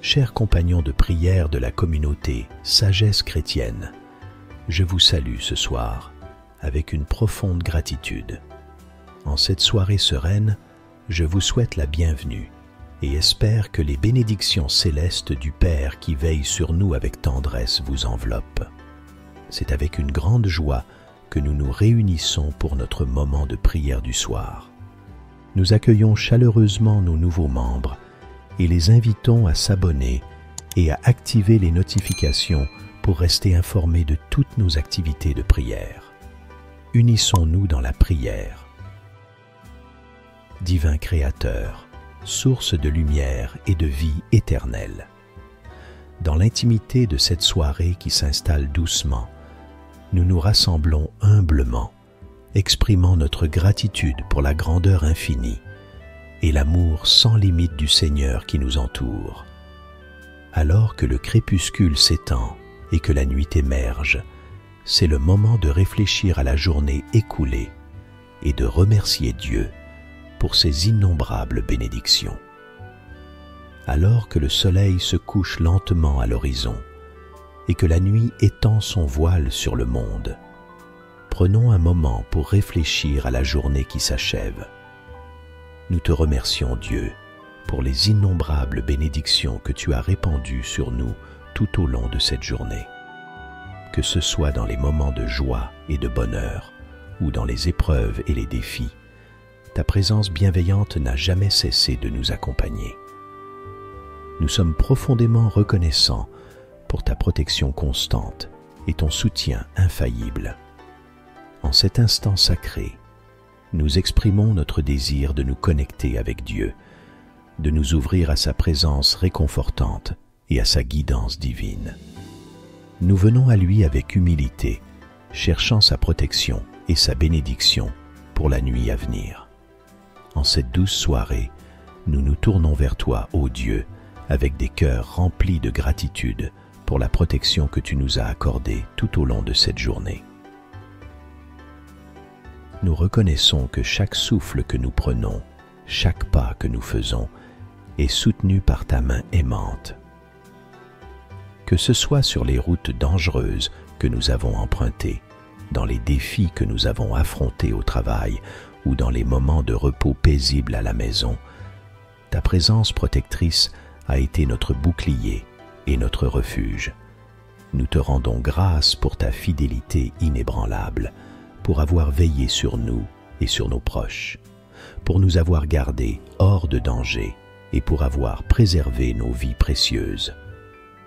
chers compagnons de prière de la communauté Sagesse chrétienne, je vous salue ce soir avec une profonde gratitude. En cette soirée sereine, je vous souhaite la bienvenue et espère que les bénédictions célestes du Père qui veille sur nous avec tendresse vous enveloppent. C'est avec une grande joie que nous nous réunissons pour notre moment de prière du soir. Nous accueillons chaleureusement nos nouveaux membres et les invitons à s'abonner et à activer les notifications pour rester informés de toutes nos activités de prière. Unissons-nous dans la prière. Divin Créateur, source de lumière et de vie éternelle. Dans l'intimité de cette soirée qui s'installe doucement, nous nous rassemblons humblement, exprimant notre gratitude pour la grandeur infinie et l'amour sans limite du Seigneur qui nous entoure. Alors que le crépuscule s'étend et que la nuit émerge, c'est le moment de réfléchir à la journée écoulée et de remercier Dieu pour ses innombrables bénédictions. Alors que le soleil se couche lentement à l'horizon et que la nuit étend son voile sur le monde, prenons un moment pour réfléchir à la journée qui s'achève. Nous te remercions, Dieu, pour les innombrables bénédictions que tu as répandues sur nous tout au long de cette journée. Que ce soit dans les moments de joie et de bonheur, ou dans les épreuves et les défis, ta présence bienveillante n'a jamais cessé de nous accompagner. Nous sommes profondément reconnaissants pour ta protection constante et ton soutien infaillible. En cet instant sacré, nous exprimons notre désir de nous connecter avec Dieu, de nous ouvrir à sa présence réconfortante et à sa guidance divine. Nous venons à lui avec humilité, cherchant sa protection et sa bénédiction pour la nuit à venir. En cette douce soirée, nous nous tournons vers toi, ô Dieu, avec des cœurs remplis de gratitude pour la protection que tu nous as accordée tout au long de cette journée. Nous reconnaissons que chaque souffle que nous prenons, chaque pas que nous faisons, est soutenu par ta main aimante. Que ce soit sur les routes dangereuses que nous avons empruntées, dans les défis que nous avons affrontés au travail ou dans les moments de repos paisible à la maison, ta présence protectrice a été notre bouclier et notre refuge. Nous te rendons grâce pour ta fidélité inébranlable, pour avoir veillé sur nous et sur nos proches, pour nous avoir gardés hors de danger et pour avoir préservé nos vies précieuses.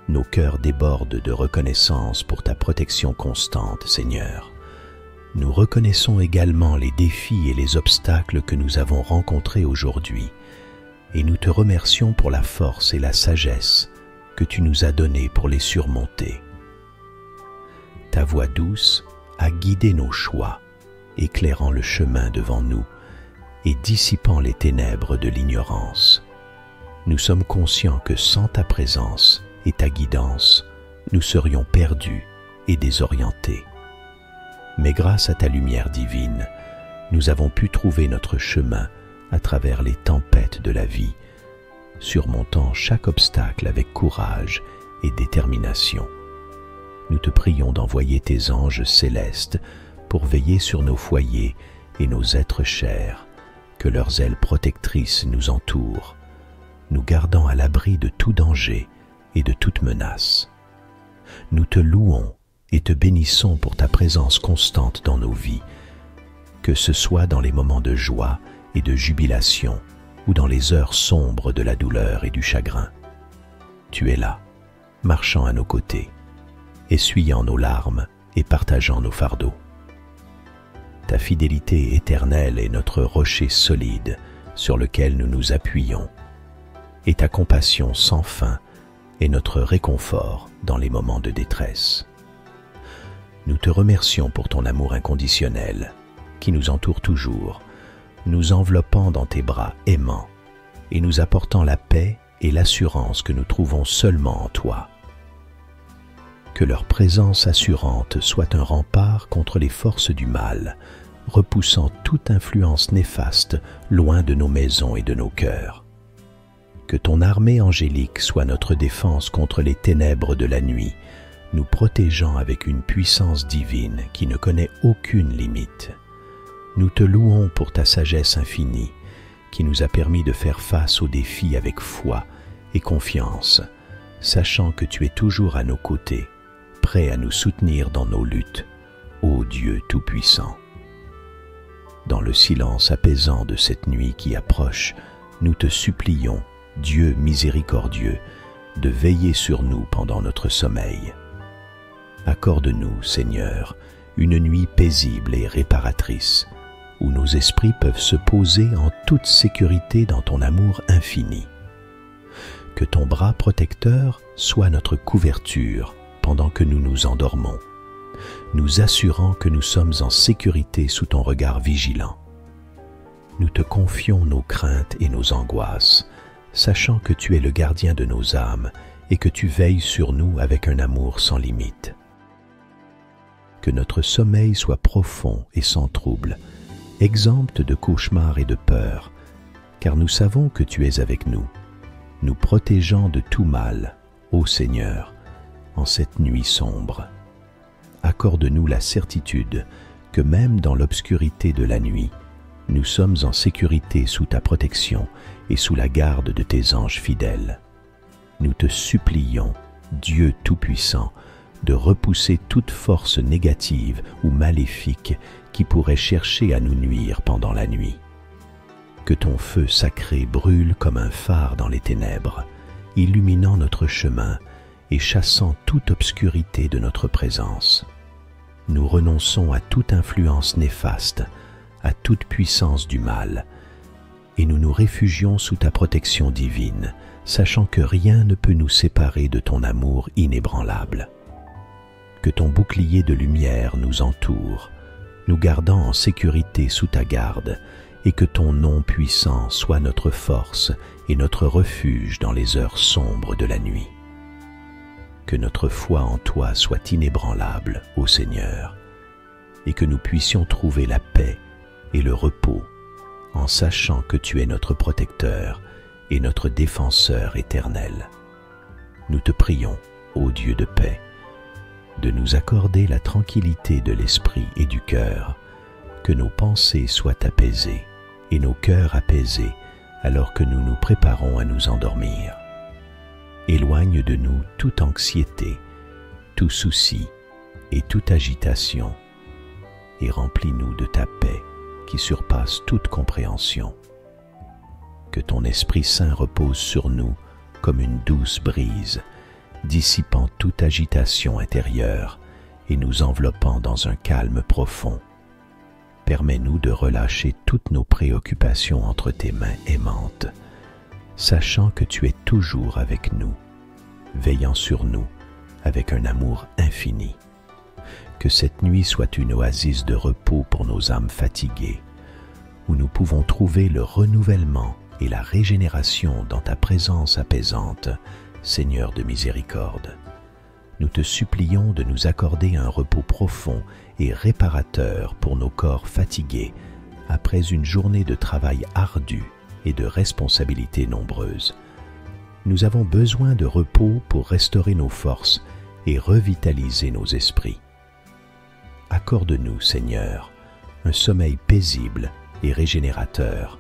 Nos cœurs débordent de reconnaissance pour ta protection constante, Seigneur. Nous reconnaissons également les défis et les obstacles que nous avons rencontrés aujourd'hui et nous te remercions pour la force et la sagesse que tu nous as données pour les surmonter. Ta voix douce a guidé nos choix, éclairant le chemin devant nous et dissipant les ténèbres de l'ignorance. Nous sommes conscients que sans ta présence et ta guidance, nous serions perdus et désorientés. Mais grâce à ta lumière divine, nous avons pu trouver notre chemin à travers les tempêtes de la vie, surmontant chaque obstacle avec courage et détermination. Nous te prions d'envoyer tes anges célestes pour veiller sur nos foyers et nos êtres chers, que leurs ailes protectrices nous entourent, nous gardant à l'abri de tout danger et de toute menace. Nous te louons et te bénissons pour ta présence constante dans nos vies, que ce soit dans les moments de joie et de jubilation ou dans les heures sombres de la douleur et du chagrin. Tu es là, marchant à nos côtés, essuyant nos larmes et partageant nos fardeaux. Ta fidélité éternelle est notre rocher solide sur lequel nous nous appuyons, et ta compassion sans fin est notre réconfort dans les moments de détresse. Nous te remercions pour ton amour inconditionnel qui nous entoure toujours, nous enveloppant dans tes bras aimants et nous apportant la paix et l'assurance que nous trouvons seulement en toi. Que leur présence assurante soit un rempart contre les forces du mal, repoussant toute influence néfaste loin de nos maisons et de nos cœurs. Que ton armée angélique soit notre défense contre les ténèbres de la nuit, nous protégeant avec une puissance divine qui ne connaît aucune limite. Nous te louons pour ta sagesse infinie, qui nous a permis de faire face aux défis avec foi et confiance, sachant que tu es toujours à nos côtés, prêt à nous soutenir dans nos luttes, ô Dieu Tout-Puissant. Dans le silence apaisant de cette nuit qui approche, nous te supplions, Dieu miséricordieux, de veiller sur nous pendant notre sommeil. Accorde-nous, Seigneur, une nuit paisible et réparatrice, où nos esprits peuvent se poser en toute sécurité dans ton amour infini. Que ton bras protecteur soit notre couverture pendant que nous nous endormons, nous assurant que nous sommes en sécurité sous ton regard vigilant. Nous te confions nos craintes et nos angoisses, sachant que tu es le gardien de nos âmes et que tu veilles sur nous avec un amour sans limite. Que notre sommeil soit profond et sans trouble, exempt de cauchemars et de peurs, car nous savons que tu es avec nous, nous protégeant de tout mal, ô Seigneur, en cette nuit sombre. Accorde-nous la certitude que même dans l'obscurité de la nuit, nous sommes en sécurité sous ta protection et sous la garde de tes anges fidèles. Nous te supplions, Dieu Tout-Puissant, de repousser toute force négative ou maléfique qui pourrait chercher à nous nuire pendant la nuit. Que ton feu sacré brûle comme un phare dans les ténèbres, illuminant notre chemin et chassant toute obscurité de notre présence. Nous renonçons à toute influence néfaste, à toute puissance du mal, et nous nous réfugions sous ta protection divine, sachant que rien ne peut nous séparer de ton amour inébranlable. Que ton bouclier de lumière nous entoure, nous gardant en sécurité sous ta garde, et que ton nom puissant soit notre force et notre refuge dans les heures sombres de la nuit. Que notre foi en toi soit inébranlable, ô Seigneur, et que nous puissions trouver la paix et le repos, en sachant que tu es notre protecteur et notre défenseur éternel. Nous te prions, ô Dieu de paix, de nous accorder la tranquillité de l'esprit et du cœur, que nos pensées soient apaisées et nos cœurs apaisés alors que nous nous préparons à nous endormir. Éloigne de nous toute anxiété, tout souci et toute agitation, et remplis-nous de ta paix qui surpasse toute compréhension. Que ton Esprit Saint repose sur nous comme une douce brise, dissipant toute agitation intérieure et nous enveloppant dans un calme profond. Permets-nous de relâcher toutes nos préoccupations entre tes mains aimantes, sachant que tu es toujours avec nous, veillant sur nous avec un amour infini. Que cette nuit soit une oasis de repos pour nos âmes fatiguées, où nous pouvons trouver le renouvellement et la régénération dans ta présence apaisante, Seigneur de miséricorde. Nous te supplions de nous accorder un repos profond et réparateur pour nos corps fatigués après une journée de travail ardu et de responsabilités nombreuses. Nous avons besoin de repos pour restaurer nos forces et revitaliser nos esprits. Accorde-nous, Seigneur, un sommeil paisible et régénérateur,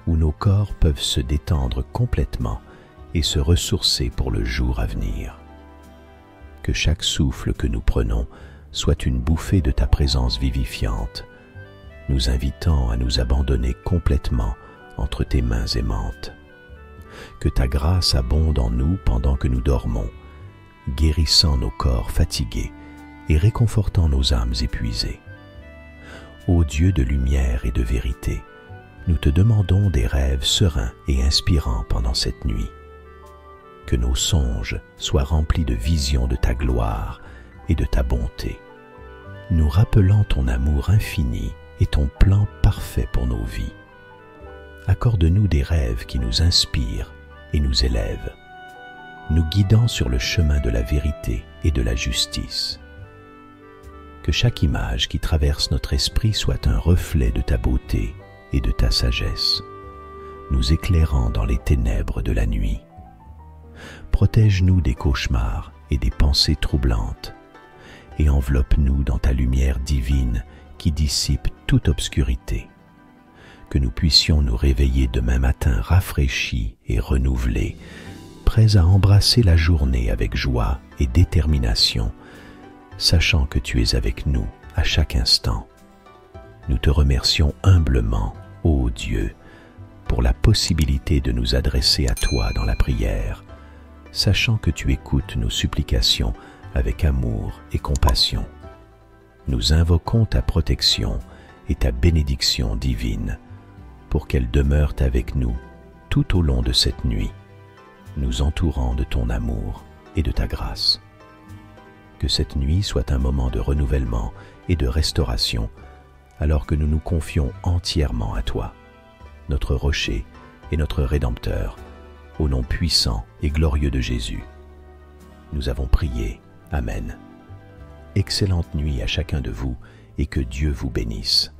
où nos corps peuvent se détendre complètement et se ressourcer pour le jour à venir. Que chaque souffle que nous prenons soit une bouffée de ta présence vivifiante, nous invitant à nous abandonner complètement entre tes mains aimantes. Que ta grâce abonde en nous pendant que nous dormons, guérissant nos corps fatigués et réconfortant nos âmes épuisées. Ô Dieu de lumière et de vérité, nous te demandons des rêves sereins et inspirants pendant cette nuit. Que nos songes soient remplis de visions de ta gloire et de ta bonté, nous rappelant ton amour infini et ton plan parfait pour nos vies. Accorde-nous des rêves qui nous inspirent et nous élèvent, nous guidant sur le chemin de la vérité et de la justice. Que chaque image qui traverse notre esprit soit un reflet de ta beauté et de ta sagesse, nous éclairant dans les ténèbres de la nuit. Protège-nous des cauchemars et des pensées troublantes, et enveloppe-nous dans ta lumière divine qui dissipe toute obscurité. Que nous puissions nous réveiller demain matin rafraîchis et renouvelés, prêts à embrasser la journée avec joie et détermination, sachant que tu es avec nous à chaque instant. Nous te remercions humblement, ô Dieu, pour la possibilité de nous adresser à toi dans la prière, sachant que tu écoutes nos supplications avec amour et compassion. Nous invoquons ta protection et ta bénédiction divine pour qu'elle demeure avec nous tout au long de cette nuit, nous entourant de ton amour et de ta grâce. Que cette nuit soit un moment de renouvellement et de restauration, alors que nous nous confions entièrement à toi, notre rocher et notre Rédempteur, au nom puissant et glorieux de Jésus. Nous avons prié. Amen. Excellente nuit à chacun de vous et que Dieu vous bénisse.